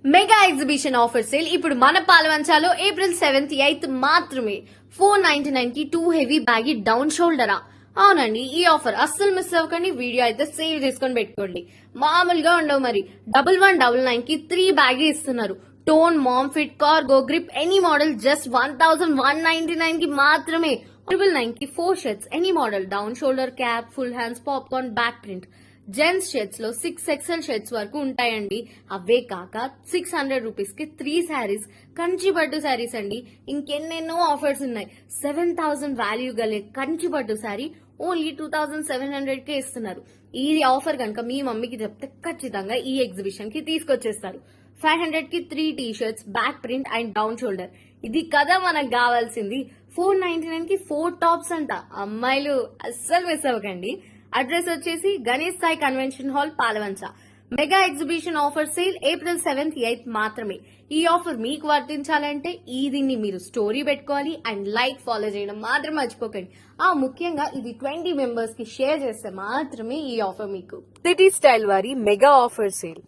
Mega exhibition offer sale ఇప్పుడు మన పాలవంచాలో April 7th 8th మాత్రమే. 499 కి 2 హెవీ బ్యాగీ డౌన్ షోల్డరా. అవునండి, ఈ ఆఫర్ అస్సలు మిస్ అవ్వకండి. వీడియో అయితే సేవ్ చేసుకొని పెట్టుకోండి. మామూలుగా ఉండవు మరి. 1199 కి 3 బ్యాగీ ఇస్తున్నారు. Tone, mom fit, cargo, grip any model just 1199 కి మాత్రమే. 999 కి 4 shirts any model, down shoulder, cap, full hands, popcorn, back print. Gents shirts లో 6 XL షర్ట్స్ వరకు ఉంటాయండి. అవే కాక 600 రూపీస్ కి 3 శారీస్, కంచి పట్టు శారీస్ అండి. ఇంకెన్నెన్నో ఆఫర్స్ ఉన్నాయి. 7000 వాల్యూ గలే కంచి పట్టు శారీ ఓన్లీ 2700 కే ఇస్తున్నారు. ఈ ఆఫర్ కనుక మీ మమ్మీకి చెప్తే ఖచ్చితంగా ఈ ఎగ్జిబిషన్ కి తీసుకొచ్చేస్తారు. 500 కి 3 T shirts, back print and down shoulder. ఇది కదా మనకు కావాల్సింది. 499 కి 4 టాప్స్ అంట. అమ్మాయిలు అస్సలు మిస్ అవ్వకండి. అడ్రస్ వచ్చేసి Ganesh Sai convention hall, Palvancha. Mega exhibition offer sale April 7th 8th మాత్రమే. ఈ ఆఫర్ మీకు వర్తించాలంటే దీన్ని మీరు స్టోరీ పెట్టుకోవాలి అండ్ ఫాలో చేయడం మాత్రం మర్చిపోకండి. ముఖ్యంగా ఇది 20 మెంబర్స్ కి షేర్ చేస్తే మాత్రమే ఈ ఆఫర్ మీకు. సిటీ స్టైల్ వారి మెగా ఆఫర్ సేల్